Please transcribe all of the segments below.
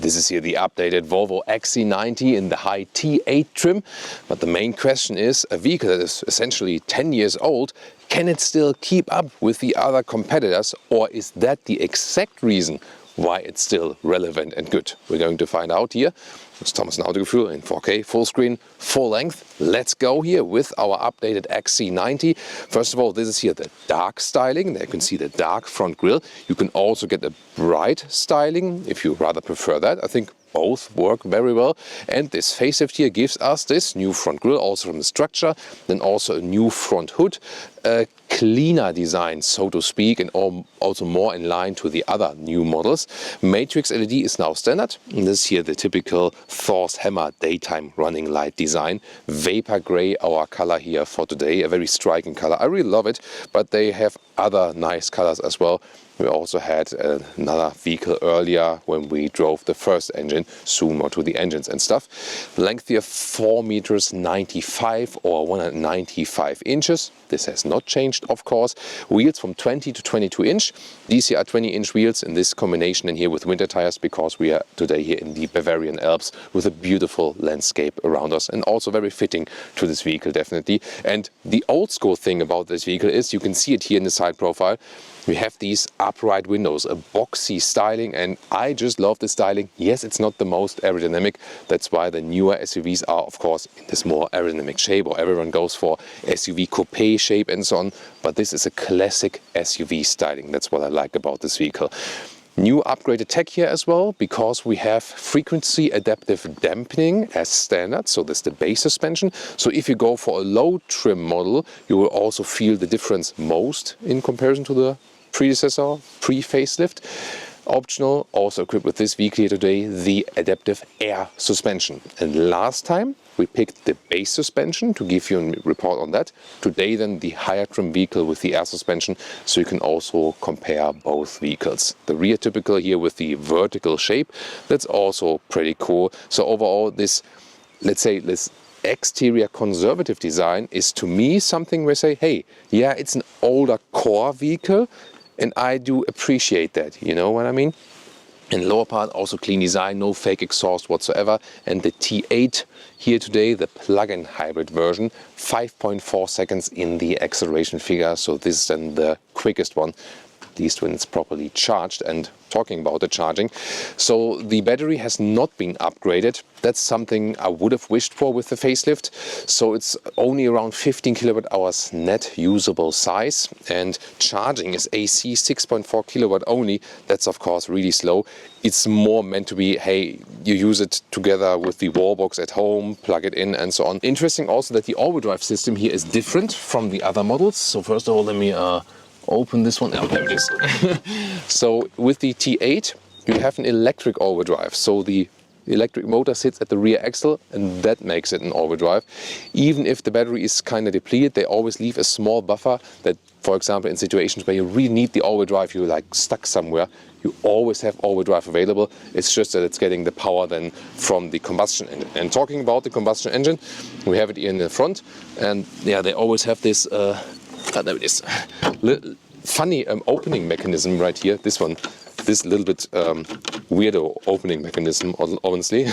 This is here the updated Volvo XC90 in the high T8 trim. But the main question is, a vehicle that is essentially 10 years old, can it still keep up with the other competitors, or is that the exact reason why it's still relevant and good? We're going to find out here. It's Thomas Autogefühl in 4K, full screen, full length. Let's go here with our updated XC90. First of all, this is here the dark styling. There you can see the dark front grille. You can also get a bright styling if you rather prefer that. I think both work very well. And this facelift here gives us this new front grille, also from the structure, then also a new front hood, a cleaner design, so to speak, and also more in line to the other new models. Matrix LED is now standard. And this is here the typical Thor's Hammer daytime running light design. Vapor gray, our color here for today, a very striking color. I really love it, but they have other nice colors as well. We also had another vehicle earlier when we drove the first engine, soon more to the engines and stuff. Length here 4 meters 95 or 195 inches. This has not changed, of course. Wheels from 20 to 22 inch. These here are 20-inch wheels in this combination, and here with winter tires, because we are today here in the Bavarian Alps with a beautiful landscape around us, and also very fitting to this vehicle, definitely. And the old school thing about this vehicle is, you can see it here in the side profile, we have these upright windows, a boxy styling, and I just love the styling. Yes, it's not the most aerodynamic. That's why the newer SUVs are, of course, in this more aerodynamic shape, or everyone goes for SUV coupe shape and so on. But this is a classic SUV styling. That's what I like about this vehicle. New upgraded tech here as well, because we have frequency adaptive dampening as standard. So that's the base suspension. So if you go for a low trim model, you will also feel the difference most in comparison to the predecessor, pre-facelift. Optional, also equipped with this vehicle here today, the adaptive air suspension. And last time we picked the base suspension to give you a report on that. Today then the higher trim vehicle with the air suspension, so you can also compare both vehicles. The rear typical here with the vertical shape, that's also pretty cool. So overall this, let's say, this exterior conservative design is to me something where I say, hey, yeah, it's an older core vehicle, and I do appreciate that, you know what I mean? And lower part, also clean design, no fake exhaust whatsoever. And the T8 here today, the plug-in hybrid version, 5.4 seconds in the acceleration figure. So this is then the quickest one, at least when it's properly charged. And talking about the charging, so the battery has not been upgraded. That's something I would have wished for with the facelift. So it's only around 15 kilowatt hours net usable size, and charging is AC 6.4 kilowatt only. That's of course really slow. It's more meant to be, hey, you use it together with the wall box at home, plug it in and so on. Interesting also that the all-wheel drive system here is different from the other models. So first of all, let me open this one. Oh, there it is. So with the T8, you have an electric all-wheel drive. So the electric motor sits at the rear axle, and that makes it an all-wheel drive. Even if the battery is kind of depleted, they always leave a small buffer that, for example, in situations where you really need the all-wheel drive, you're like stuck somewhere, you always have all-wheel drive available. It's just that it's getting the power then from the combustion engine. And talking about the combustion engine, we have it here in the front, and yeah, they always have this there it is. Funny opening mechanism right here. This one, this little bit weirdo opening mechanism, honestly.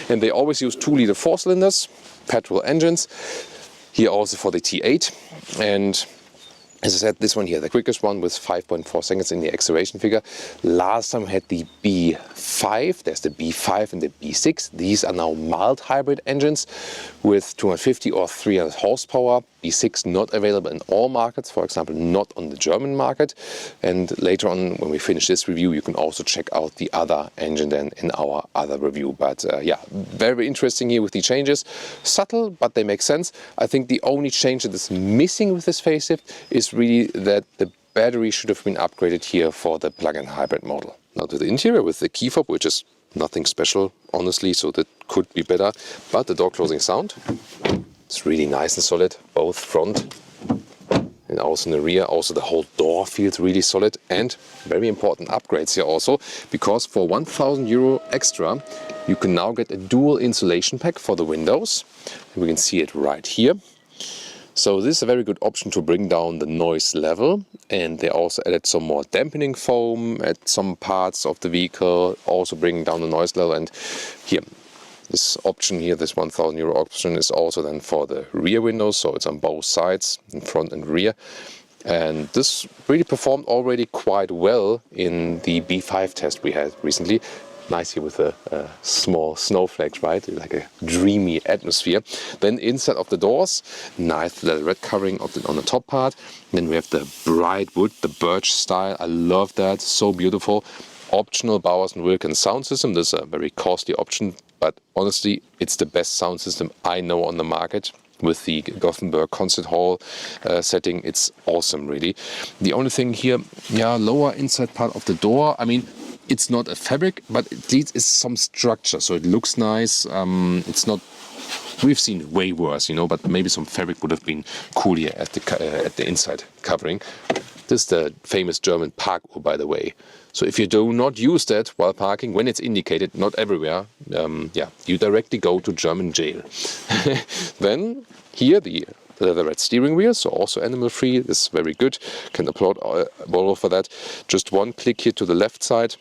And they always use 2-liter 4-cylinders, petrol engines. Here also for the T8. And as I said, this one here, the quickest one with 5.4 seconds in the acceleration figure. Last time we had the B5, there's the B5 and the B6. These are now mild hybrid engines with 250 or 300 horsepower. B6 not available in all markets, for example, not on the German market. And later on, when we finish this review, you can also check out the other engine then in our other review. But yeah, very interesting here with the changes. Subtle, but they make sense. I think the only change that is missing with this facelift is really that the battery should have been upgraded here for the plug-in hybrid model. Now to the interior with the key fob, which is nothing special, honestly, so that could be better. But the door closing sound, it's really nice and solid, both front and also in the rear. Also the whole door feels really solid, and very important upgrades here also, because for 1,000 euro extra you can now get a dual insulation pack for the windows. And we can see it right here. So this is a very good option to bring down the noise level, and they also added some more dampening foam at some parts of the vehicle, also bringing down the noise level. And here, this option here, this €1,000 option, is also then for the rear windows, so it's on both sides, in front and rear. And this really performed already quite well in the B5 test we had recently. Nice here with the small snowflakes, right? Like a dreamy atmosphere. Then inside of the doors, nice leather red covering on the top part. Then we have the bright wood, the birch style. I love that, so beautiful. Optional Bowers & Wilkins sound system. This is a very costly option, but honestly, it's the best sound system I know on the market. With the Gothenburg Concert Hall setting, it's awesome, really. The only thing here, yeah, lower inside part of the door. I mean, it's not a fabric, but at least it's some structure, so it looks nice. It's not. We've seen way worse, you know, but maybe some fabric would have been cool here at the inside covering. This is the famous German Parkuhr, by the way. So if you do not use that while parking, when it's indicated, not everywhere, yeah, you directly go to German jail. Then here the leather red steering wheel, so also animal free. This is very good. Can applaud Volvo for that. Just one click here to the left side.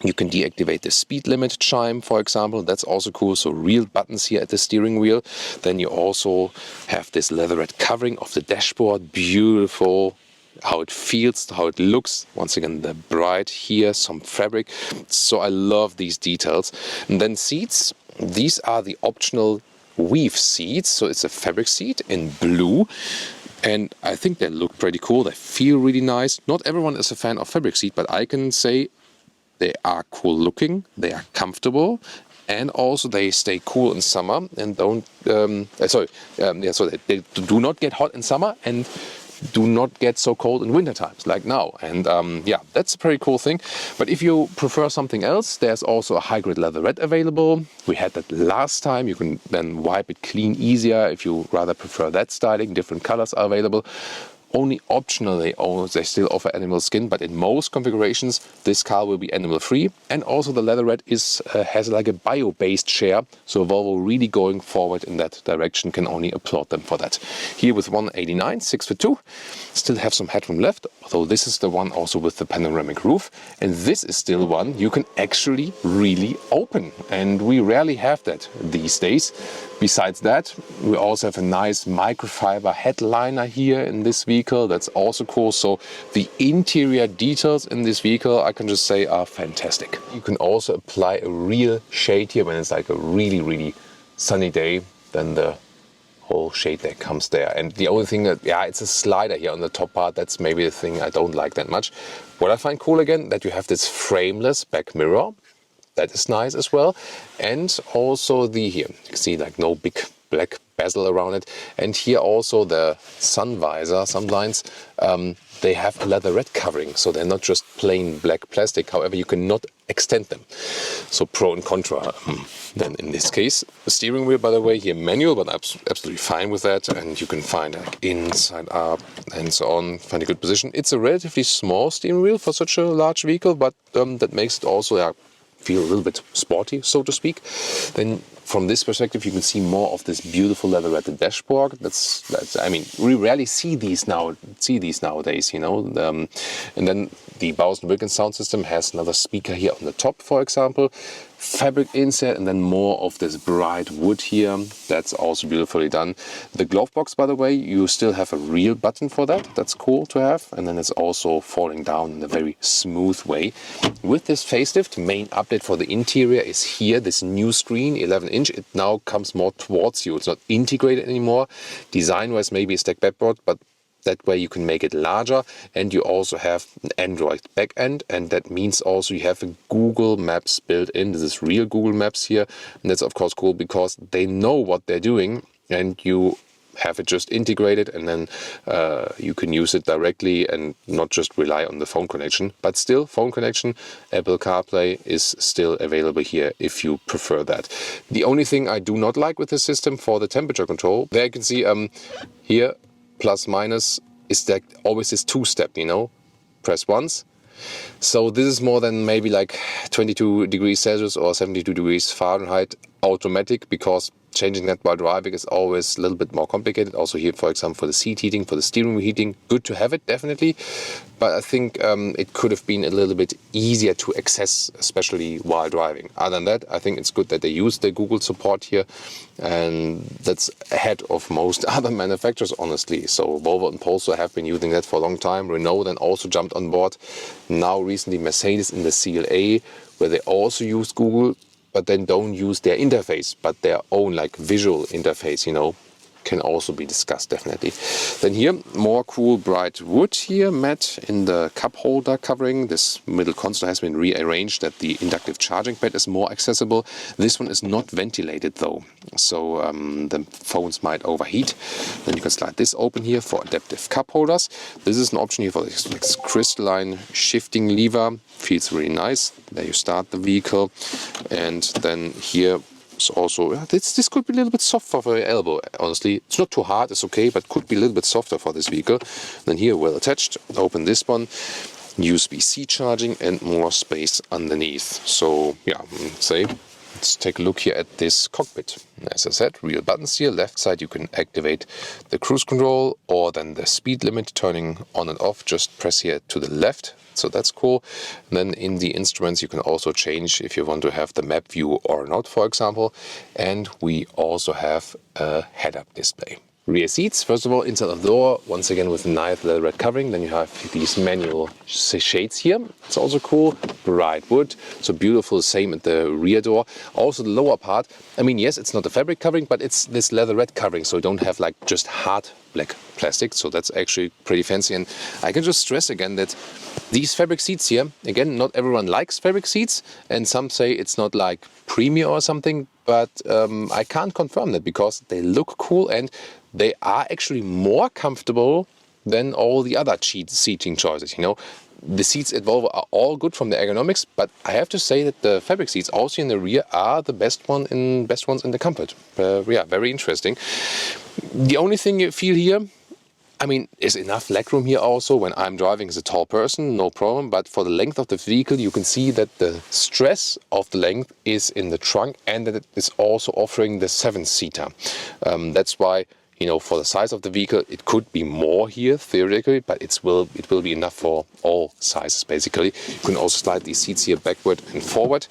You can deactivate the speed limit chime, for example. That's also cool. So real buttons here at the steering wheel. Then you also have this leatherette covering of the dashboard. Beautiful. How it feels, how it looks. Once again, the bright here, some fabric. So I love these details. And then seats. These are the optional weave seats. So it's a fabric seat in blue. And I think they look pretty cool. They feel really nice. Not everyone is a fan of fabric seat, but I can say they are cool looking, they are comfortable, and also they stay cool in summer and don't. So they do not get hot in summer and do not get so cold in winter times like now. And yeah, that's a pretty cool thing. But if you prefer something else, there's also a high-grade leatherette available. We had that last time. You can then wipe it clean easier if you rather prefer that styling. Different colors are available. Only optionally, they still offer animal skin, but in most configurations, this car will be animal free. And also the leatherette has like a bio-based share, so Volvo really going forward in that direction. Can only applaud them for that. Here with 189, 6'2", still have some headroom left, although this is the one also with the panoramic roof. And this is still one you can actually really open, and we rarely have that these days. Besides that, we also have a nice microfiber headliner here in this vehicle. That's also cool. So the interior details in this vehicle, I can just say, are fantastic. You can also apply a real shade here when it's like a really, really sunny day. Then the whole shade that comes there. And the only thing that, yeah, it's a slider here on the top part. That's maybe the thing I don't like that much. What I find cool again, that you have this frameless back mirror. That is nice as well. And also here, you can see like no big black bezel around it. And here also the sun visor, sun blinds, they have a leatherette covering. So they're not just plain black plastic. However, you cannot extend them. So pro and contra. Then in this case, the steering wheel, by the way, here manual, but I'm absolutely fine with that. And you can find like inside up and so on, find a good position. It's a relatively small steering wheel for such a large vehicle, but that makes it also feel a little bit sporty, so to speak. Then from this perspective, you can see more of this beautiful leatherette dashboard. That's I mean, we rarely see these nowadays, you know. And then the Bowers & Wilkins sound system has another speaker here on the top, for example. Fabric inset, and then more of this bright wood here. That's also beautifully done. The glove box, by the way, you still have a real button for that. That's cool to have. And then it's also falling down in a very smooth way. With this facelift, main update for the interior is here, this new screen, 11-inch. It now comes more towards you. It's not integrated anymore. Design-wise, maybe a stack backboard, but that way you can make it larger, and you also have an Android backend, and that means also you have a Google Maps built in. This is real Google Maps here, and that's of course cool because they know what they're doing, and you have it just integrated, and then you can use it directly and not just rely on the phone connection. But still, phone connection, Apple CarPlay is still available here if you prefer that. The only thing I do not like with the system for the temperature control, there you can see here, plus minus is that always this two-step, you know, press once. So this is more than maybe like 22 degrees Celsius or 72 degrees Fahrenheit automatic, because changing that while driving is always a little bit more complicated. Also here, for example, for the seat heating, for the steering wheel heating, good to have it, definitely. But I think it could have been a little bit easier to access, especially while driving. Other than that, I think it's good that they use the Google support here, and that's ahead of most other manufacturers, honestly. So Volvo and Polestar have been using that for a long time. Renault then also jumped on board. Now recently Mercedes in the CLA, where they also use Google, but then don't use their interface, but their own like visual interface, you know, can also be discussed, definitely. Then here, more cool bright wood here, matte in the cup holder covering. This middle console has been rearranged that the inductive charging pad is more accessible. This one is not ventilated though, so the phones might overheat. Then you can slide this open here for adaptive cup holders. This is an option here for this crystalline shifting lever. Feels really nice. There you start the vehicle, and then here also, this could be a little bit softer for your elbow, honestly. It's not too hard, it's okay, but could be a little bit softer for this vehicle. Then here, well attached, open this one, USB-C charging and more space underneath. So yeah, let's take a look here at this cockpit. As I said, real buttons here. Left side you can activate the cruise control or then the speed limit turning on and off. Just press here to the left. So that's cool. And then in the instruments you can also change if you want to have the map view or not, for example. And we also have a head-up display. Rear seats, first of all, inside of the door, once again with a nice leather red covering. Then you have these manual shades here. It's also cool. Bright wood, so beautiful. Same at the rear door. Also the lower part, I mean, yes, it's not a fabric covering, but it's this leather red covering, so you don't have like just hard black plastic. So that's actually pretty fancy. And I can just stress again that these fabric seats here, again, not everyone likes fabric seats, and some say it's not like premium or something, but I can't confirm that because they look cool and they are actually more comfortable than all the other seating choices, you know. The seats at Volvo are all good from the ergonomics, but I have to say that the fabric seats also in the rear are the best ones in the comfort. Yeah, very interesting. The only thing you feel here, I mean, is enough legroom here also. When I'm driving as a tall person, no problem. But for the length of the vehicle, you can see that the stress of the length is in the trunk and that it is also offering the 7-seater. That's why, you know, for the size of the vehicle, it could be more here theoretically, but it will be enough for all sizes basically. You can also slide these seats here backward and forward,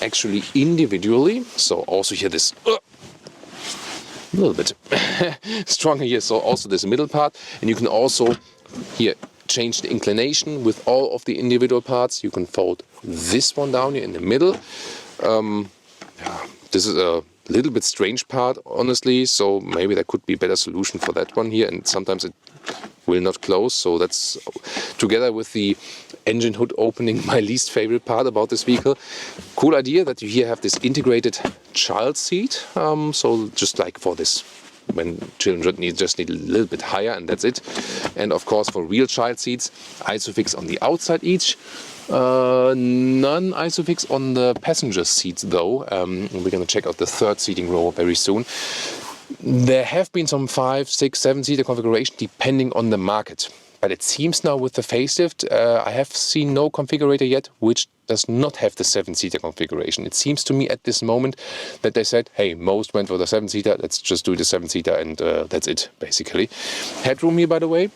actually individually. So also here this a little bit stronger here, so also this middle part, and you can also here change the inclination with all of the individual parts. You can fold this one down here in the middle. Yeah, this is a little bit strange part, honestly, so maybe there could be a better solution for that one here, and sometimes it will not close. So that's, together with the engine hood opening, my least favorite part about this vehicle. Cool idea that you here have this integrated child seat, so just like for this, when children just need a little bit higher, and that's it. And of course for real child seats, Isofix on the outside each. None Isofix on the passenger seats though. We're gonna check out the third seating row very soon. There have been some 5, 6, 7-seater configuration depending on the market. But it seems now with the facelift, I have seen no configurator yet which does not have the 7-seater configuration. It seems to me at this moment that they said, hey, most went for the 7-seater, let's just do the 7-seater, and that's it, basically. Headroom here, by the way,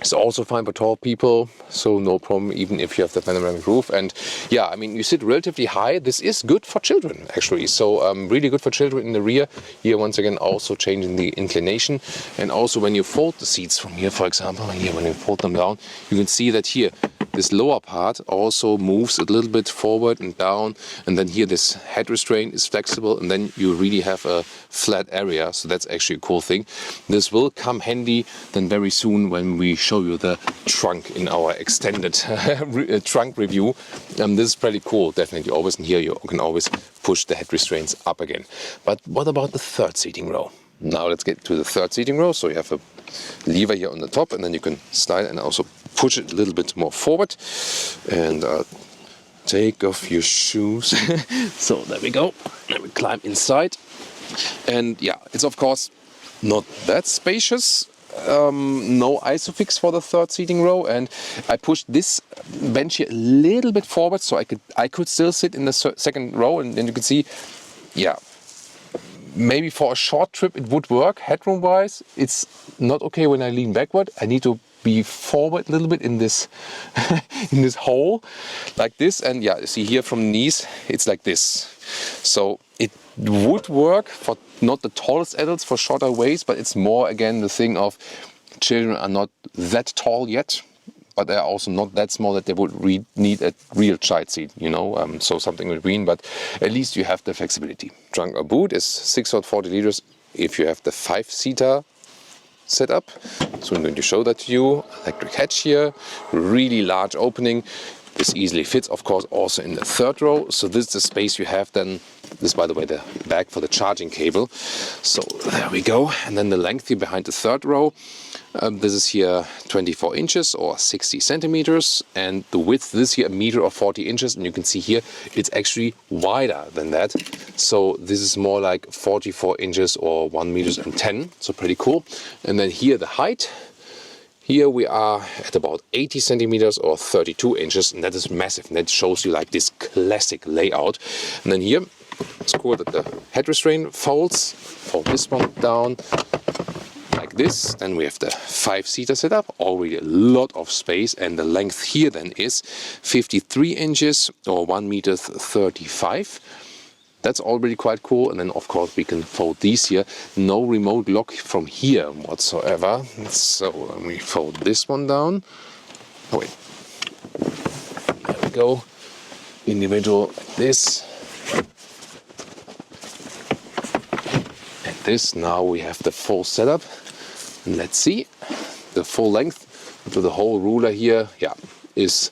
is also fine for tall people, so no problem even if you have the panoramic roof. And yeah, I mean, you sit relatively high. This is good for children actually, so really good for children in the rear. Here once again also changing the inclination, and also when you fold the seats from here, for example, here when you fold them down, you can see that here this lower part also moves a little bit forward and down, and then here this head restraint is flexible, and then you really have a flat area. So that's actually a cool thing. This will come handy then very soon when we show you the trunk in our extended trunk review. This is pretty cool, definitely. Always in here you can always push the head restraints up again. But what about the third seating row? Now let's get to the third seating row. So you have a lever here on the top, and then you can slide and also push it a little bit more forward. And take off your shoes. So there we go. Then we climb inside. And yeah, it's of course not that spacious. No Isofix for the third seating row, and I pushed this bench here a little bit forward so I could still sit in the second row, and then you can see, yeah, maybe for a short trip it would work headroom wise. It's not okay when I lean backward. I need to be forward a little bit in this in this hole like this, and yeah, see here from the knees it's like this. So it would work for not the tallest adults for shorter waist, but it's more again the thing of children are not that tall yet, but they're also not that small that they would need a real child seat, you know, so something in between, but at least you have the flexibility. Trunk or boot is 640 liters if you have the 5-seater setup. So I'm going to show that to you. Electric hatch here, really large opening. This easily fits, of course, also in the 3rd row. So this is the space you have then. This, by the way, the bag for the charging cable. So there we go. And then the length here behind the 3rd row. This is here 24 inches or 60 centimeters. And the width, this here, 1 meter or 40 inches. And you can see here, it's actually wider than that. So this is more like 44 inches or 1 meter and 10. So pretty cool. And then here the height. Here we are at about 80 centimeters or 32 inches, and that is massive. And that shows you like this classic layout. And then here, it's cool that the head restraint folds. Fold this one down like this. Then we have the 5-seater setup, already a lot of space. And the length here then is 53 inches or 1 meter 35. That's already quite cool. And then of course we can fold these here. No remote lock from here whatsoever. So let me fold this one down. Oh wait. There we go. Individual like this. And this, now we have the full setup. And let's see. The full length to the whole ruler here, yeah, is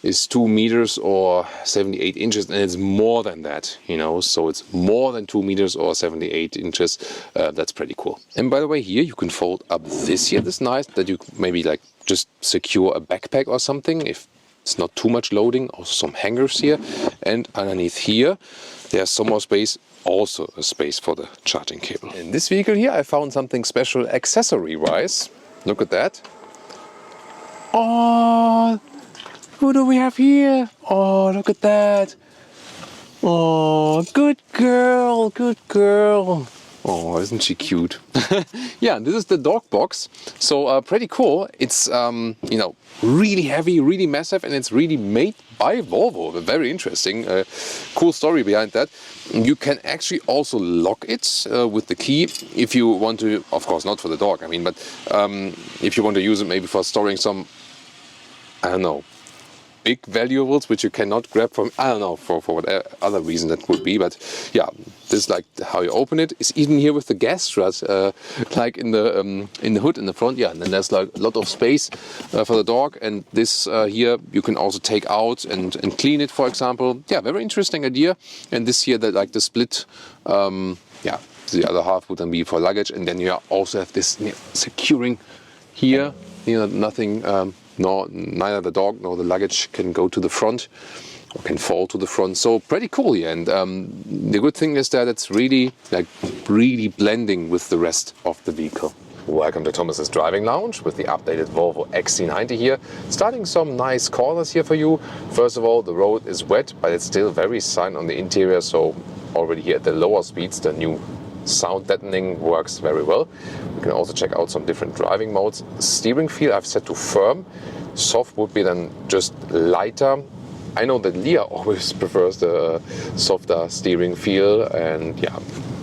2 meters or 78 inches, and it's more than that, you know, so it's more than 2 meters or 78 inches. That's pretty cool. And by the way, here you can fold up this here. This is nice that you maybe like just secure a backpack or something if it's not too much loading. Also some hangers here, and underneath here there's some more space, also a space for the charging cable. In this vehicle here I found something special accessory wise. Look at that. Oh, who do we have here? Oh, look at that. Oh, good girl, good girl. Oh, isn't she cute? Yeah, this is the dog box. So pretty cool. It's, you know, really heavy, really massive, and it's really made by Volvo. Very interesting. Cool story behind that. You can actually also lock it with the key if you want to, of course not for the dog, I mean, but if you want to use it maybe for storing some, I don't know, big valuables which you cannot grab from, I don't know, for whatever other reason that would be. But yeah, this is like how you open it. It's even here with the gas strut, like in the hood in the front. Yeah, and then there's like a lot of space for the dog. And this here you can also take out and clean it, for example. Yeah, very interesting idea. And this here, that like the split, yeah, the other half would then be for luggage. And then you also have this securing here. You know, nothing. Neither the dog nor the luggage can go to the front or can fall to the front. So pretty cool here. And the good thing is that it's really blending with the rest of the vehicle. Welcome to Thomas's Driving Lounge with the updated Volvo XC90 here. Starting some nice corners here for you. First of all, the road is wet, but it's still very silent on the interior. So already here at the lower speeds, the new sound deadening works very well. We can also check out some different driving modes. Steering feel I've set to firm. Soft would be then just lighter. I know that Leah always prefers the softer steering feel, and yeah,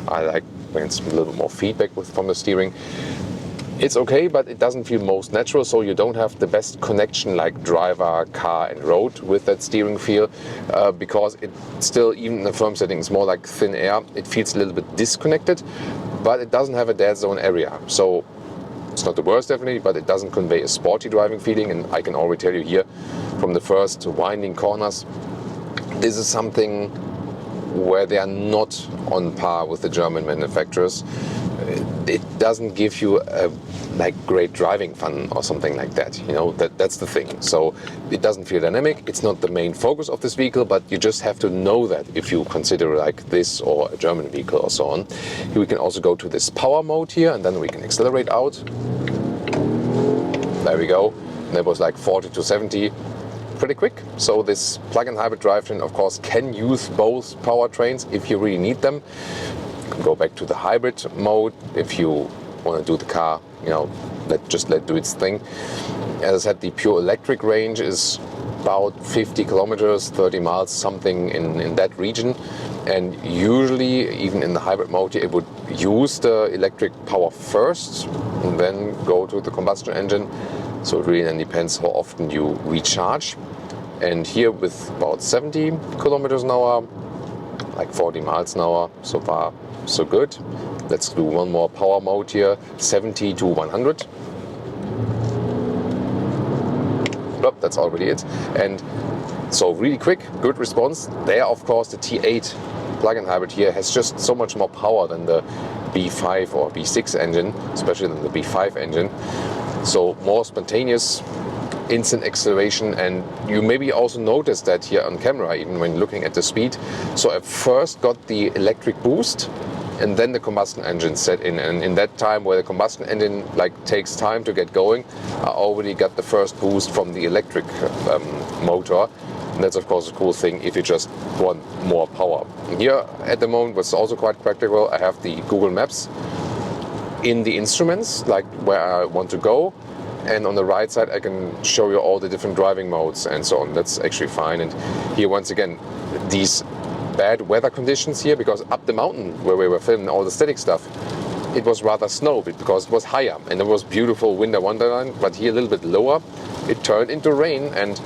I like when it's a little bit more feedback from the steering. It's okay, but it doesn't feel most natural, so you don't have the best connection like driver, car and road with that steering feel, because it still, even in the firm setting, it's more like thin air. It feels a little bit disconnected, but it doesn't have a dead zone area. So it's not the worst definitely, but it doesn't convey a sporty driving feeling. And I can already tell you here from the first winding corners, this is something where they are not on par with the German manufacturers. It doesn't give you like great driving fun or something like that, you know, that's the thing. So it doesn't feel dynamic. It's not the main focus of this vehicle, but you just have to know that if you consider like this or a German vehicle or so on. We can also go to this power mode here, and then we can accelerate out. There we go. And that was like 40 to 70. Pretty quick. So this plug-in hybrid drivetrain, of course, can use both powertrains if you really need them. You can go back to the hybrid mode if you want to do the car, let it do its thing. As I said, the pure electric range is about 50 kilometers, 30 miles, something in that region. And usually, even in the hybrid mode, it would use the electric power first and then go to the combustion engine. So it really then depends how often you recharge. And here with about 70 kilometers an hour, like 40 miles an hour, so far so good. Let's do one more power mode here, 70 to 100. Oh, that's already it. And so really quick, good response. There, of course, the T8 plug-in hybrid here has just so much more power than the B5 or B6 engine, especially than the B5 engine. So more spontaneous, instant acceleration, and you maybe also noticed that here on camera, even when looking at the speed. So I first got the electric boost, and then the combustion engine set in. And in that time where the combustion engine takes time to get going, I already got the first boost from the electric motor. And that's of course a cool thing if you just want more power. Here at the moment, what's also quite practical, I have the Google Maps in the instruments, like where I want to go. And on the right side, I can show you all the different driving modes and so on. That's actually fine. And here, once again, these bad weather conditions here, because up the mountain where we were filming all the static stuff, it was rather snow because it was higher and it was beautiful winter wonderland. But here a little bit lower, it turned into rain. And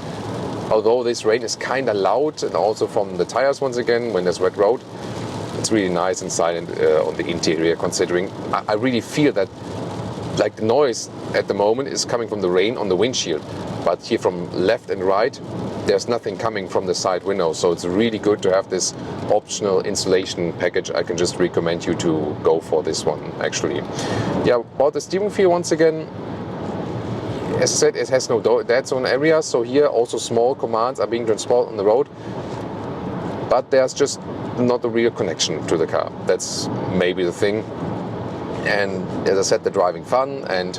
although this rain is kind of loud, and also from the tires once again when there's wet road, it's really nice and silent on the interior, considering I really feel that like the noise at the moment is coming from the rain on the windshield, but here from left and right there's nothing coming from the side window. So it's really good to have this optional insulation package. I can just recommend you to go for this one actually. Yeah, about the steering feel, once again, as I said, it has no dead zone area, so here also small commands are being transported on the road, but there's just not a real connection to the car. That's maybe the thing. And as I said, the driving fun and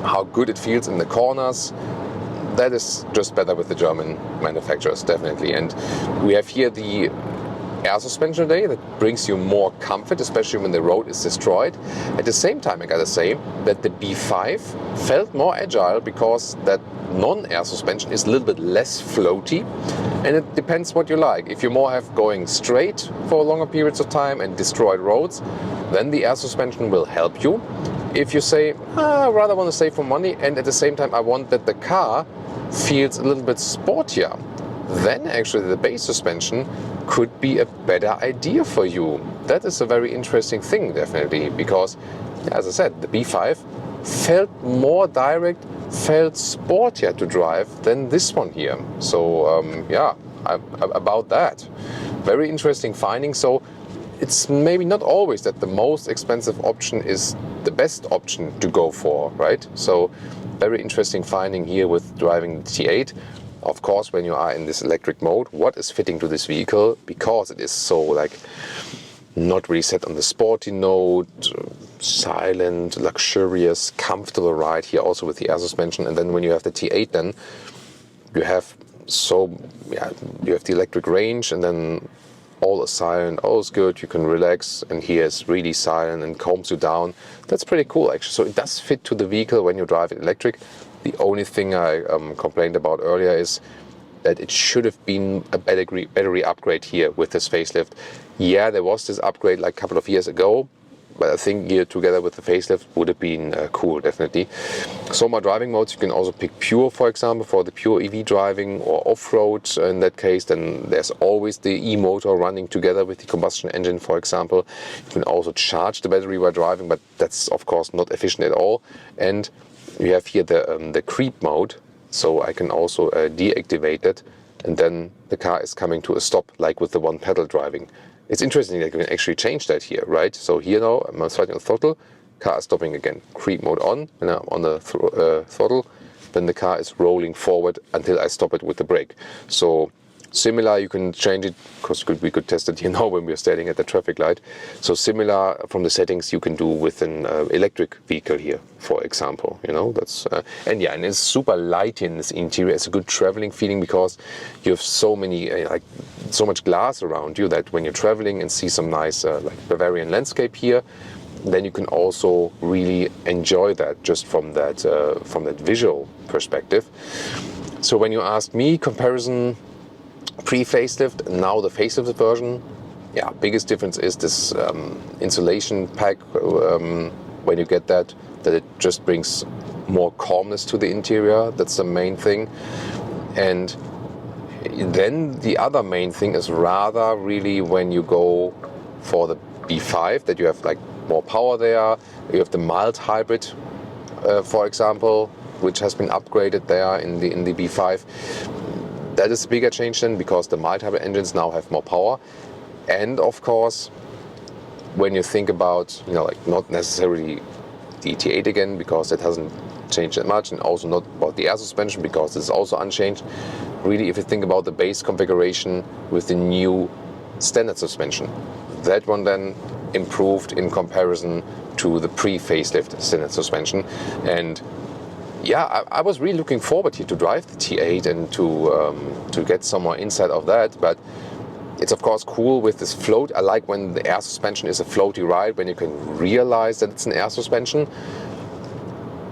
how good it feels in the corners, that is just better with the German manufacturers, definitely. And we have here the air suspension today that brings you more comfort, especially when the road is destroyed. At the same time, I gotta say that the B5 felt more agile because that non-air suspension is a little bit less floaty, and it depends what you like. If you more have going straight for longer periods of time and destroyed roads, then the air suspension will help you. If you say, I rather want to save for money and at the same time I want that the car feels a little bit sportier, then actually the base suspension could be a better idea for you. That is a very interesting thing, definitely, because as I said, the B5 felt more direct, felt sportier to drive than this one here. So yeah, about that. Very interesting finding. So it's maybe not always that the most expensive option is the best option to go for, right? So very interesting finding here with driving the T8. Of course, when you are in this electric mode, what is fitting to this vehicle, because it is so not really set on the sporty note, silent, luxurious, comfortable ride here also with the air suspension. And then when you have the T8, then you have you have the electric range, and then all is silent, all is good, you can relax, and here it's really silent and calms you down. That's pretty cool actually. So it does fit to the vehicle when you drive it electric. The only thing I complained about earlier is that it should have been a battery upgrade here with this facelift. Yeah, there was this upgrade like a couple of years ago, but I think here together with the facelift would have been cool, definitely. So my driving modes, you can also pick pure, for example, for the pure EV driving, or off-road in that case. Then there's always the e-motor running together with the combustion engine, for example. You can also charge the battery while driving, but that's of course not efficient at all. And you have here the creep mode, so I can also deactivate it, and then the car is coming to a stop, like with the one pedal driving. It's interesting that you can actually change that here, right? So here now, I'm sliding on the throttle, car is stopping again. Creep mode on, and I'm on the throttle, then the car is rolling forward until I stop it with the brake. So similar, you can change it, because we could test it, when we're standing at the traffic light. So similar from the settings you can do with an electric vehicle here, for example. That's and it's super light in this interior. It's a good traveling feeling because you have so many so much glass around you that when you're traveling and see some nice Bavarian landscape here, then you can also really enjoy that just from that visual perspective. So when you ask me, comparison pre-facelift, now the facelift version, biggest difference is this insulation pack. When you get that it just brings more calmness to the interior. That's the main thing. And then the other main thing is rather really when you go for the B5, that you have more power there. You have the mild hybrid, for example, which has been upgraded there in the B5. That is a bigger change then, because the mild hybrid engines now have more power. And of course, when you think about, not necessarily the T8 again, because it hasn't changed that much, and also not about the air suspension, because it's also unchanged. Really, if you think about the base configuration with the new standard suspension, that one then improved in comparison to the pre-facelift standard suspension. And I was really looking forward here to drive the T8 and to get some more insight of that. But it's of course cool with this float. I like when the air suspension is a floaty ride, when you can realize that it's an air suspension.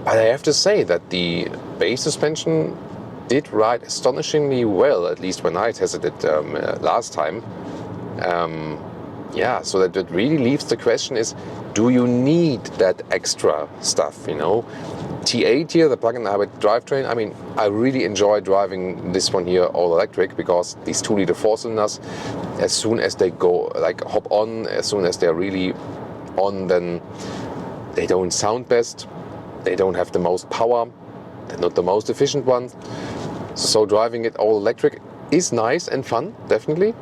But I have to say that the base suspension did ride astonishingly well, at least when I tested it last time. So that really leaves the question is, do you need that extra stuff, T8 here, the plug-in hybrid drivetrain, I really enjoy driving this one here all electric, because these 2-liter 4-cylinders, as soon as they go, hop on, as soon as they're really on, then they don't sound best, they don't have the most power, they're not the most efficient ones. So driving it all electric is nice and fun, definitely.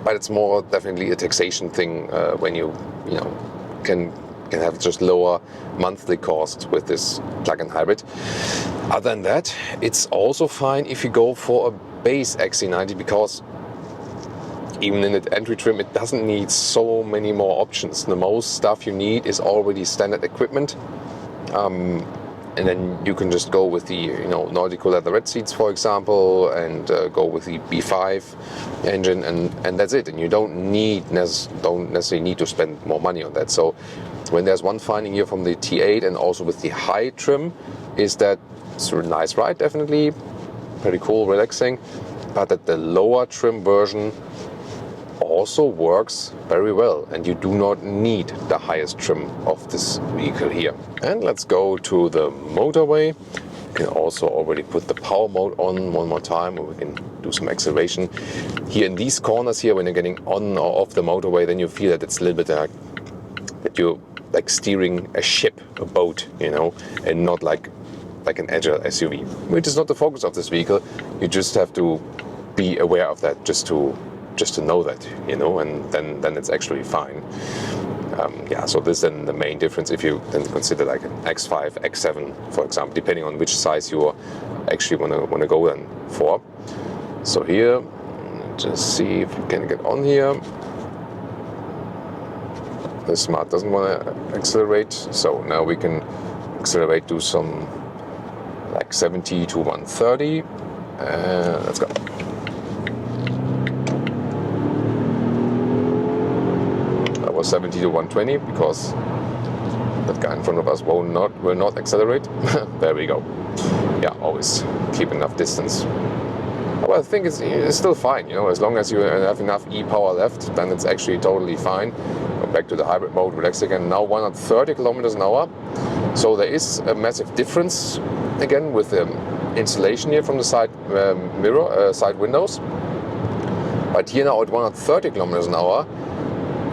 But it's more definitely a taxation thing when you can have just lower monthly costs with this plug-in hybrid. Other than that, it's also fine if you go for a base XC90, because even in the entry trim, it doesn't need so many more options. The most stuff you need is already standard equipment. And then you can just go with the Nordico leatherette seats, for example, and go with the B5 engine, and that's it. And you don't necessarily need to spend more money on that. So when there's one finding here from the T8 and also with the high trim, is that it's a nice ride, definitely, pretty cool, relaxing, but that the lower trim version also works very well, and you do not need the highest trim of this vehicle here. And let's go to the Motorway. You can also already put the power mode on one more time, or we can do some acceleration. Here in these corners here, when you're getting on or off the Motorway, then you feel that it's a little bit that you're steering a ship, a boat, and not like an Agile SUV, which is not the focus of this vehicle. You just have to be aware of that, just to know that, and then it's actually fine. So this is then the main difference if you then consider an X5, X7, for example, depending on which size you actually want to go then for. So here, just see if you can get on here. The Smart doesn't want to accelerate, so now we can accelerate to some 70 to 130. Let's go. That was 70 to 120 because that guy in front of us will not accelerate. There we go. Always keep enough distance. Well, I think it's still fine, as long as you have enough e-power left, then it's actually totally fine. Go back to the hybrid mode, relax again. Now 130 kilometers an hour. So there is a massive difference again with the insulation here from the side side windows. But here now at 130 kilometers an hour,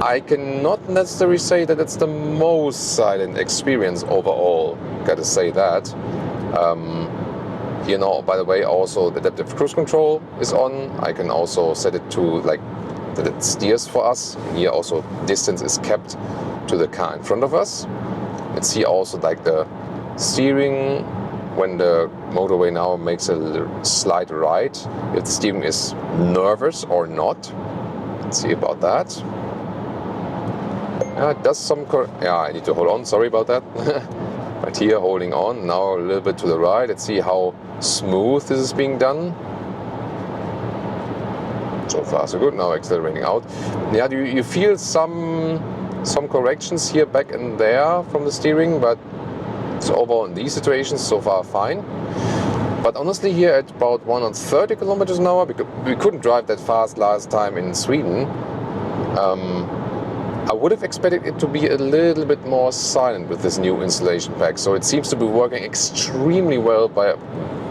I cannot necessarily say that it's the most silent experience overall. Gotta say that. Here now, by the way, also the adaptive cruise control is on. I can also set it to that it steers for us. Here also distance is kept to the car in front of us. Let's see also the steering when the motorway now makes a slight right, if the steering is nervous or not. Let's see about that. Yeah, it does some... Yeah, I need to hold on, sorry about that. But here, holding on, now a little bit to the right. Let's see how smooth this is being done. So far so good, now accelerating out. Yeah, you feel some corrections here back and there from the steering, but so overall in these situations so far fine. But honestly here at about 130 kilometers an hour, because we couldn't drive that fast last time in Sweden, I would have expected it to be a little bit more silent with this new installation pack. So it seems to be working extremely well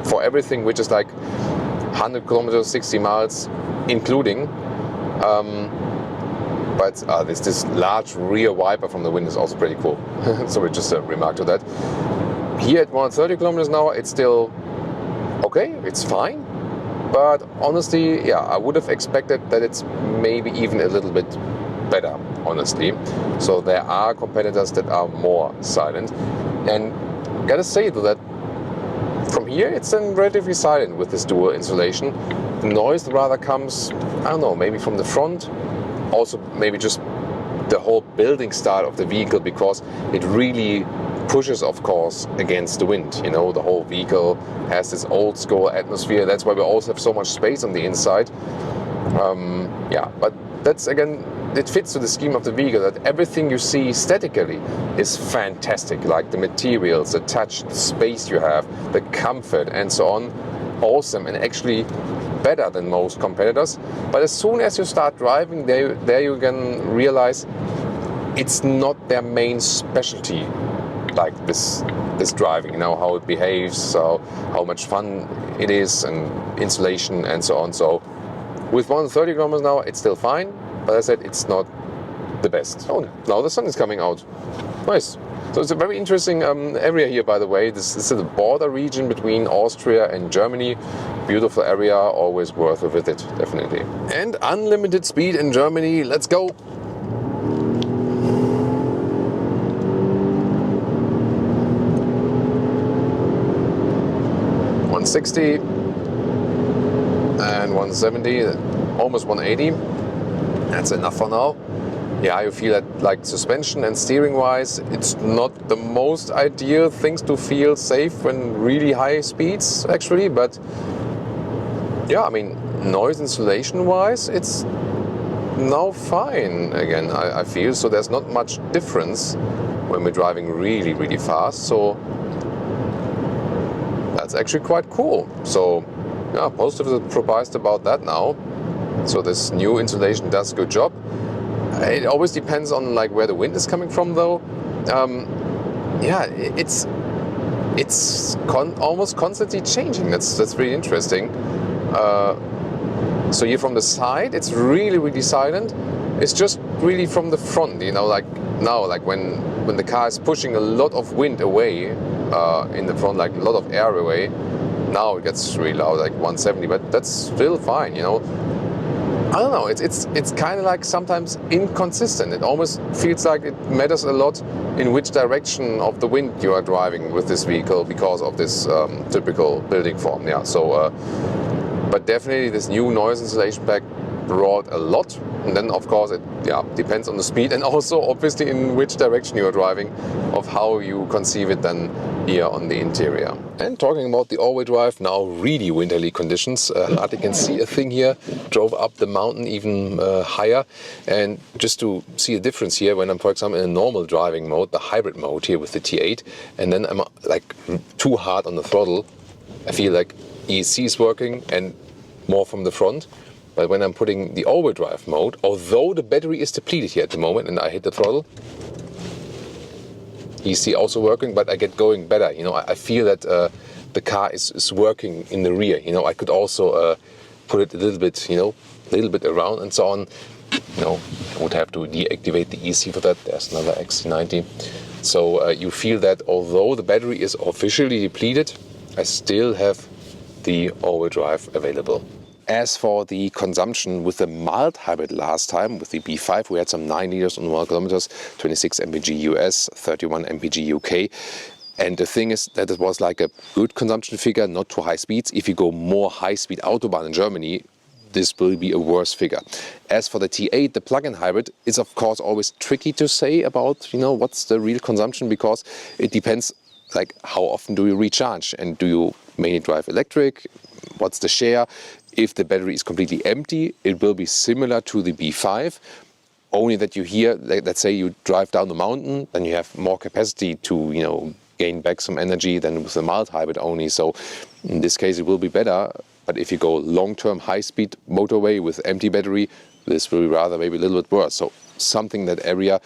for everything which is like 100 kilometers, 60 miles including. But this large rear wiper from the wind is also pretty cool. So just a remark to that. Here at 130 kilometers an hour, it's still okay, it's fine. But honestly, yeah, I would have expected that it's maybe even a little bit better, honestly. So there are competitors that are more silent. And gotta say though that from here it's then relatively silent with this dual installation. The noise rather comes, I don't know, maybe from the front. Also maybe just the whole building style of the vehicle, because it really pushes, of course, against the wind. You know, the whole vehicle has this old school atmosphere. That's why we also have so much space on the inside. Yeah, but that's again, it fits to the scheme of the vehicle, that everything you see statically is fantastic. Like the materials, the touch, the space you have, the comfort and so on. Awesome, and actually better than most competitors. But as soon as you start driving, there you can realize it's not their main specialty, like this driving, you know, how it behaves, how much fun it is, and insulation and so on. So with 130 kilometers an hour, it's still fine, but as I said, it's not the best. Oh, now the sun is coming out. Nice. So it's a very interesting area here, by the way. This is the border region between Austria and Germany. Beautiful area, always worth a visit, definitely. And unlimited speed in Germany. Let's go. 160 and 170, almost 180. That's enough for now. Yeah, you feel that like suspension and steering wise, it's not the most ideal things to feel safe when really high speeds actually, but yeah, I mean, noise insulation wise, it's now fine again, I feel. So there's not much difference when we're driving really, really fast. So that's actually quite cool. So yeah, positively surprised about that now. So this new insulation does a good job. It always depends on like where the wind is coming from, though. Yeah, it's almost constantly changing. That's really interesting. So here from the side, it's really, really silent. It's just really from the front, you know, like now, like when the car is pushing a lot of wind away in the front, like a lot of air away. Now it gets really loud, like 170, but that's still fine, you know. I don't know, it's kind of like sometimes inconsistent. It almost feels like it matters a lot in which direction of the wind you are driving with this vehicle because of this typical building form. Yeah, so but definitely this new noise insulation pack brought a lot. And then of course it depends on the speed and also obviously in which direction you are driving, of how you conceive it then here on the interior. And talking about the all-wheel drive, now really winterly conditions, hardly can see a thing here. Drove up the mountain even higher, and just to see a difference here when I'm, for example, in a normal driving mode, the hybrid mode here with the T8, and then I'm like too hard on the throttle, I feel like ESC is working and more from the front. But when I'm putting the all-wheel drive mode, although the battery is depleted here at the moment and I hit the throttle, ESC also working, but I get going better. You know, I feel that the car is working in the rear. You know, I could also put it a little bit, you know, a little bit around and so on. You know, I would have to deactivate the ESC for that. There's another XC90. So you feel that although the battery is officially depleted, I still have the all-wheel drive available. As for the consumption with the mild hybrid last time, with the B5, we had some 9 liters on 1 kilometers, 26 mpg US, 31 mpg UK. And the thing is that it was like a good consumption figure, not too high speeds. If you go more high-speed Autobahn in Germany, this will be a worse figure. As for the T8, the plug-in hybrid, is of course always tricky to say about, what's the real consumption, because it depends, like how often do you recharge, and do you mainly drive electric? What's the share? If the battery is completely empty, it will be similar to the B5. Only that you hear, let's say you drive down the mountain, then you have more capacity to, gain back some energy than with the mild hybrid only. So in this case, it will be better. But if you go long-term high-speed motorway with empty battery, this will be rather maybe a little bit worse. So something that area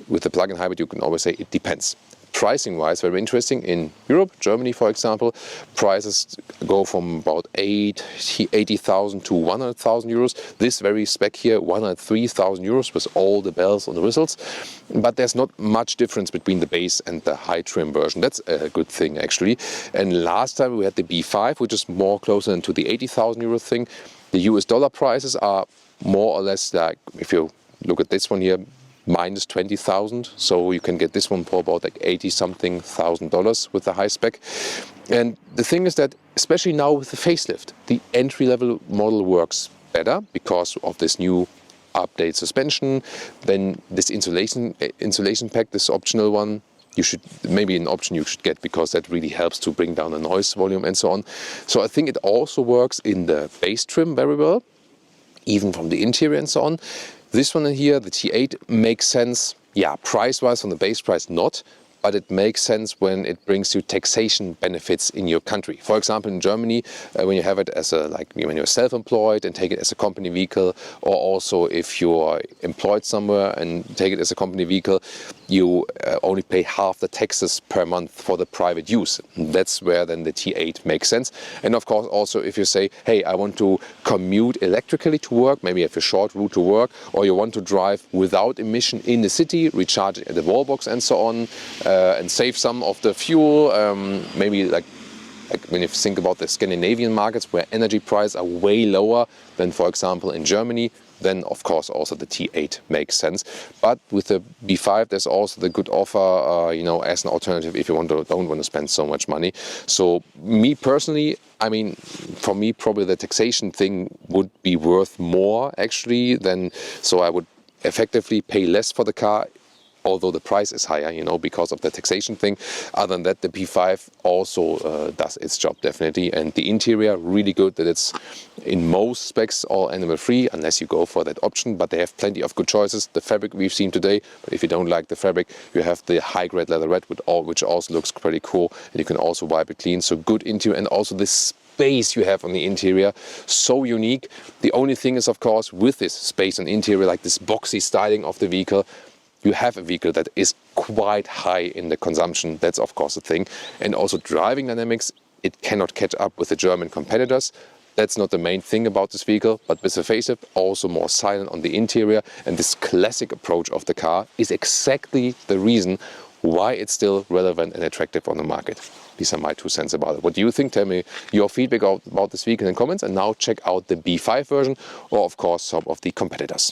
with the plug-in hybrid, you can always say it depends. Pricing-wise, very interesting. In Europe, Germany, for example, prices go from about 80,000 to 100,000 euros. This very spec here, 103,000 euros with all the bells and the whistles. But there's not much difference between the base and the high trim version. That's a good thing, actually. And last time we had the B5, which is more closer to the 80,000 euro thing. The US dollar prices are more or less like, if you look at this one here, minus 20,000, so you can get this one for about like 80-something thousand dollars with the high spec. And the thing is that, especially now with the facelift, the entry-level model works better because of this new update suspension. Then this insulation pack, this optional one, maybe an option you should get, because that really helps to bring down the noise volume and so on. So I think it also works in the base trim very well, even from the interior and so on. This one in here, the T8, makes sense, price-wise, from the base price not, but it makes sense when it brings you taxation benefits in your country. For example, in Germany, when you have it as when you're self-employed and take it as a company vehicle, or also if you're employed somewhere and take it as a company vehicle, you only pay half the taxes per month for the private use. And that's where then the T8 makes sense. And of course, also if you say, hey, I want to commute electrically to work, maybe you have a short route to work, or you want to drive without emission in the city, recharge at the wall box and so on, and save some of the fuel, maybe like when you think about the Scandinavian markets where energy prices are way lower than, for example, in Germany, then of course also the T8 makes sense. But with the B5, there's also the good offer, as an alternative if you don't want to spend so much money. So me personally, for me probably the taxation thing would be worth more actually so I would effectively pay less for the car, although the price is higher, because of the taxation thing. Other than that, the P5 also does its job, definitely. And the interior, really good, that it's in most specs all animal-free, unless you go for that option. But they have plenty of good choices. The fabric we've seen today, but if you don't like the fabric, you have the high-grade leatherette, which also looks pretty cool. And you can also wipe it clean. So good interior, and also this space you have on the interior, so unique. The only thing is, of course, with this space on interior, like this boxy styling of the vehicle, you have a vehicle that is quite high in the consumption. That's of course a thing. And also driving dynamics, it cannot catch up with the German competitors. That's not the main thing about this vehicle, but with the facelift, also more silent on the interior. And this classic approach of the car is exactly the reason why it's still relevant and attractive on the market. These are my 2 cents about it. What do you think? Tell me your feedback about this vehicle in the comments. And now check out the B5 version, or of course some of the competitors.